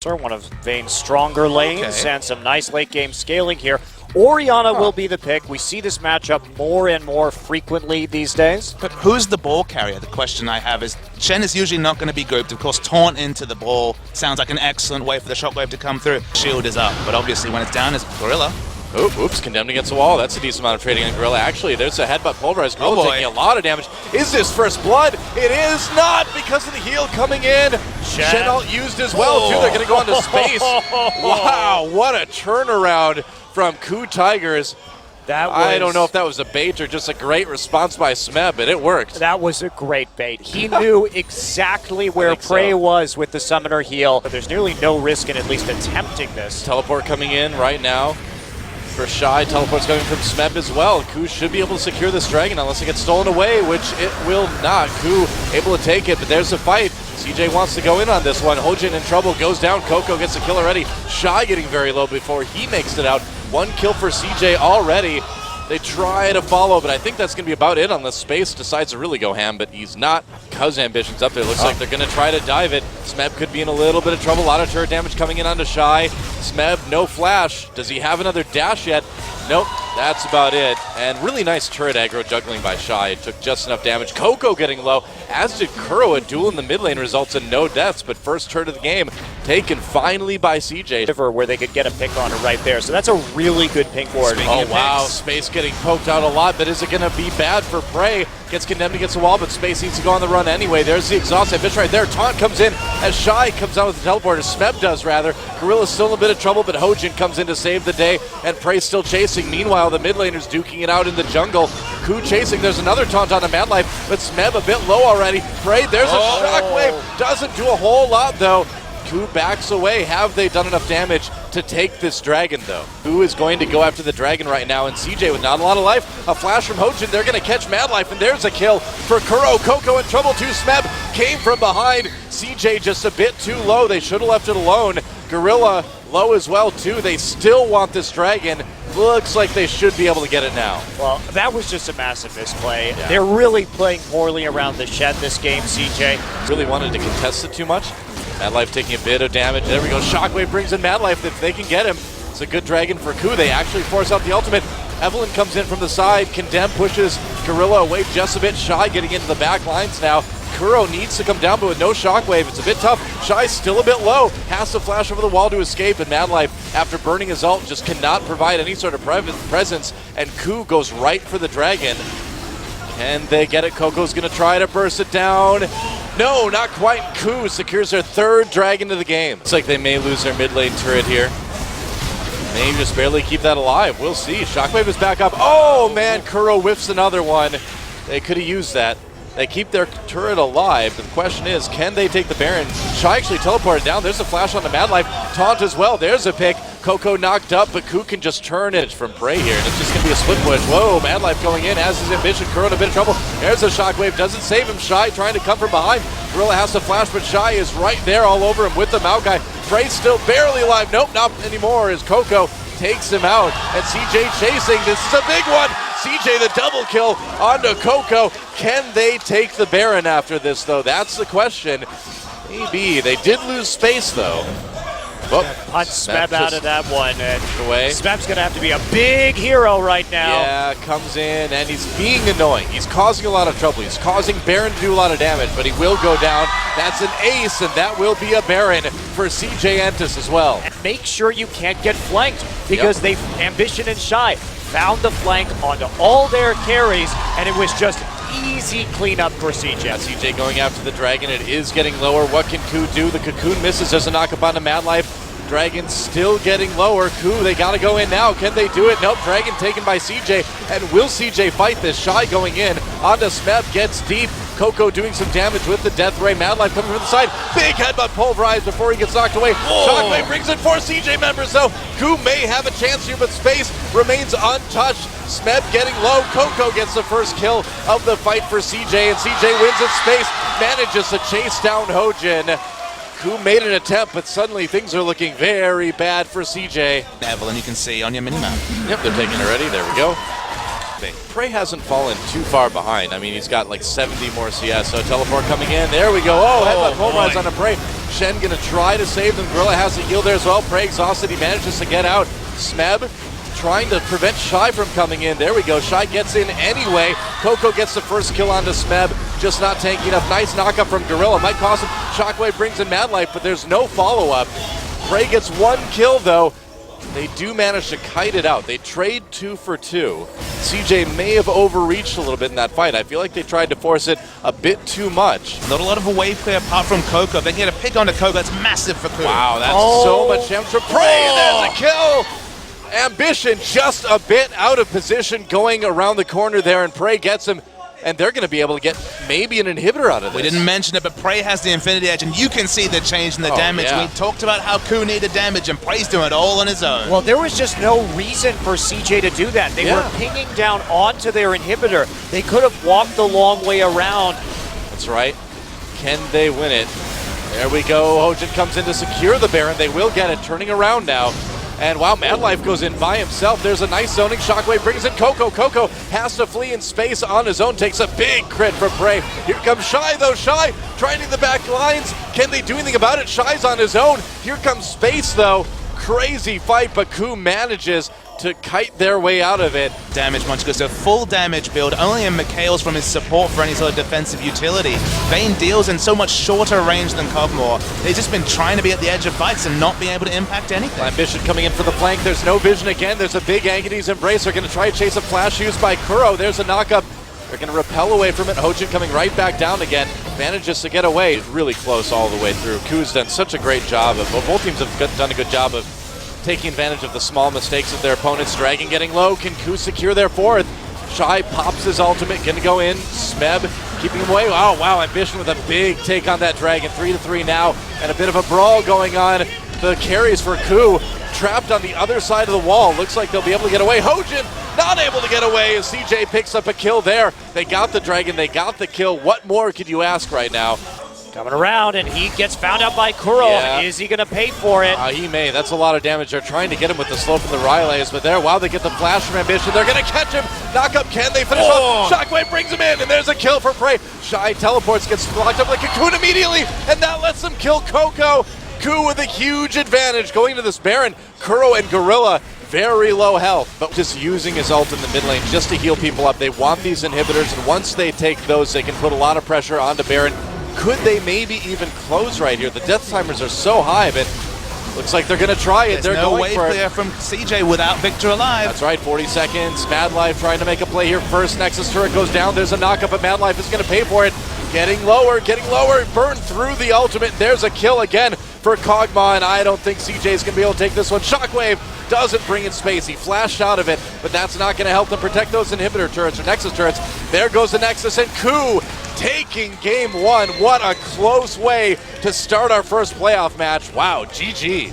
One of Vayne's stronger lanes and some nice late game scaling here. Orianna will be the pick. We see this matchup more and more frequently these days. But who's the ball carrier? The question I have is, Shen is usually not going to be grouped. Of course, taunt into the ball sounds like an excellent way for the shockwave to come through. Shield is up, but obviously when it's down is GorillA. Oops, condemned against the wall. That's a decent amount of trading on GorillA. Actually, there's a headbutt pulverized. GorillA taking a lot of damage. Is this first blood? It is not because of the heal coming in. Shen ult used as well, too. They're going to go into space. Wow, what a turnaround from KOO Tigers. I don't know if that was a bait or just a great response by Smeb, but it worked. That was a great bait. He knew exactly where PraY was with the summoner heal. But there's nearly no risk in at least attempting this. Teleport coming in right now for Shy. Teleport's coming from Smeb as well. KOO should be able to secure this dragon unless it gets stolen away, which it will not. KOO able to take it, but there's a fight. CJ wants to go in on this one. Hojin in trouble, goes down. Coco gets the kill already. Shy getting very low before he makes it out. One kill for CJ already. They try to follow, but I think that's going to be about it unless Space decides to really go ham, but he's not because Ambition's up there. Looks like they're going to try to dive it. Smeb could be in a little bit of trouble. A lot of turret damage coming in onto Shy. Smeb, no flash. Does he have another dash yet? Nope, that's about it. And really nice turret aggro juggling by Shy. It took just enough damage. Coco getting low, as did Kuro. A duel in the mid lane results in no deaths, but first turret of the game taken finally by CJ. Where they could get a pick on it right there. So that's a really good pink ward. Oh wow, Space getting poked out a lot, but is it going to be bad for PraY? Gets condemned against the wall, but Space needs to go on the run anyway. There's the exhaust Ambition right there. Taunt comes in as Shy comes out with the teleport, as Smeb does rather. GorillA's still in a bit of trouble, but Hojin comes in to save the day, and PraY's still chasing. Meanwhile, the mid laner's duking it out in the jungle. KOO chasing. There's another taunt on the MadLife, but Smeb a bit low already. PraY, there's a shockwave. Doesn't do a whole lot though. KOO backs away. Have they done enough damage to take this dragon, though? KOO is going to go after the dragon right now, and CJ with not a lot of life. A flash from Hojin. They're going to catch MadLife, and there's a kill for Kuro. Coco in trouble too. Smeb came from behind. CJ just a bit too low. They should have left it alone. GorillA low as well, too. They still want this dragon. Looks like they should be able to get it now. Well, that was just a massive misplay. Yeah. They're really playing poorly around the Shen this game, CJ. Really wanted to contest it too much. MadLife taking a bit of damage. There we go. Shockwave brings in MadLife. If they can get him, it's a good dragon for KOO. They actually force out the ultimate. Evelynn comes in from the side. Condemn pushes GorillA away just a bit. Shy getting into the back lines now. Kuro needs to come down, but with no shockwave, it's a bit tough. Shy's still a bit low. Has to flash over the wall to escape, and MadLife, after burning his ult, just cannot provide any sort of presence, and KOO goes right for the dragon. Can they get it? Coco's going to try to burst it down. No, not quite. KOO secures their third dragon of the game. Looks like they may lose their mid lane turret here. Maybe just barely keep that alive. We'll see. Shockwave is back up. Oh, man, Kuro whiffs another one. They could have used that. They keep their turret alive, but the question is, can they take the Baron? Shy actually teleported down. There's a flash on the MadLife. Taunt as well. There's a pick. Coco knocked up, but KOO can just turn it from PraY here, and it's just going to be a split push. Whoa, MadLife going in, as his Ambition. Kuro in a bit of trouble. There's a shockwave. Doesn't save him. Shy trying to come from behind. GorillA has to flash, but Shy is right there all over him with the Maokai. PraY still barely alive. Nope, not anymore, as Coco takes him out, and CJ chasing. This is a big one. CJ the double kill onto Coco. Can they take the Baron after this, though? That's the question. Maybe. They did lose space, though. Punch Smeb out of that one. And Smeb's going to have to be a big hero right now. Yeah, comes in, and he's being annoying. He's causing a lot of trouble. He's causing Baron to do a lot of damage, but he will go down. That's an ace, and that will be a Baron for CJ ENTUS as well. And make sure you can't get flanked, because they Ambition and Shy found the flank onto all their carries, and it was just easy cleanup for CJ. Yeah, CJ going after the dragon. It is getting lower. What can KOO do? The cocoon misses. There's a knock up on the MadLife. Dragon still getting lower. KOO, they gotta go in now. Can they do it? Nope, Dragon taken by CJ. And will CJ fight this? Shy going in. Onto Smeb, gets deep. Coco doing some damage with the Death Ray. MadLife coming from the side. Big headbutt pulverized before he gets knocked away. Shockwave brings in 4 CJ members though. KOO may have a chance here, but space remains untouched. Smeb getting low. Coco gets the first kill of the fight for CJ, and CJ wins at space. Manages to chase down Hojin. KOO made an attempt, but suddenly things are looking very bad for CJ. Evelynn, you can see on your minimap. Yep, they're taking it already. There we go. PraY hasn't fallen too far behind. I mean, he's got like 70 more CS, so teleport coming in. There we go. Oh, headbutt pulverize on a PraY. Shen gonna try to save them. GorillA has the heal there as well. PraY exhausted, he manages to get out. Smeb trying to prevent Shy from coming in. There we go, Shy gets in anyway. Coco gets the first kill onto Smeb, just not tanky enough. Nice knockup from GorillA, might cost him. Shockwave brings in MadLife, but there's no follow-up. PraY gets one kill though. They do manage to kite it out. They trade 2 for 2. CJ may have overreached a little bit in that fight. I feel like they tried to force it a bit too much. Not a lot of a wave clear apart from Coco. They can get a pick onto Coco. That's massive for KOO. Wow, that's so much damage for PraY, and there's a kill! Ambition just a bit out of position going around the corner there, and PraY gets him, and they're going to be able to get maybe an inhibitor out of this. We didn't mention it, but PraY has the Infinity Edge, and you can see the change in the damage. Yeah. We talked about how KOO needed damage, and PraY's doing it all on his own. Well, there was just no reason for CJ to do that. They were pinging down onto their inhibitor. They could have walked the long way around. That's right. Can they win it? There we go. Hojin comes in to secure the Baron. They will get it. Turning around now. And wow, MadLife goes in by himself. There's a nice zoning. Shockwave brings in Coco. Coco has to flee in space on his own. Takes a big crit for PraY. Here comes Shy though. Shy trying to the back lines. Can they do anything about it? Shy's on his own. Here comes Space though. Crazy fight, but KOO manages to kite their way out of it. Damage much goes to full damage build, only in Mikhail's from his support for any sort of defensive utility. Vayne deals in so much shorter range than Kog'Maw. They've just been trying to be at the edge of fights and not being able to impact anything. Ambition coming in for the flank. There's no vision again. There's a big Agony's Embrace. They're going to try to chase a flash used by Kuro. There's a knockup. They're going to repel away from it. Hojin coming right back down again. Manages to get away. Really close all the way through. KOO's done such a great job. Both teams have done a good job of taking advantage of the small mistakes of their opponents. Dragon getting low. Can KOO secure their fourth? Shy pops his ultimate. Going to go in. Smeb keeping him away. Oh, wow. Ambition with a big take on that Dragon. 3-3 now. And a bit of a brawl going on. The carries for KOO. Trapped on the other side of the wall. Looks like they'll be able to get away. Hojin not able to get away as CJ picks up a kill there. They got the Dragon. They got the kill. What more could you ask right now? Coming around, and he gets found out by Kuro. Yeah. Is he going to pay for it? He may. That's a lot of damage. They're trying to get him with the slope and the Rileys, but there, wow, they get the flash from Ambition. They're going to catch him. Knock up. Can they finish off? Shockwave brings him in, and there's a kill for PraY. Shy teleports, gets blocked up like a Cocoon immediately, and that lets them kill Coco. KOO with a huge advantage going to this Baron. Kuro and GorillA very low health, but just using his ult in the mid lane just to heal people up. They want these inhibitors, and once they take those, they can put a lot of pressure onto Baron. Could they maybe even close right here? The death timers are so high, but looks like they're going to try it. There's they're no going wave for clear it. from CJ without Viktor alive. That's right, 40 seconds. MadLife trying to make a play here first. Nexus turret goes down. There's a knockup, but MadLife is going to pay for it. Getting lower, burn through the ultimate. There's a kill again for Kog'Maw, and I don't think CJ is going to be able to take this one. Shockwave doesn't bring in space. He flashed out of it, but that's not going to help them protect those inhibitor turrets or Nexus turrets. There goes the Nexus, and KOO taking game one. What a close way to start our first playoff match. Wow, GG.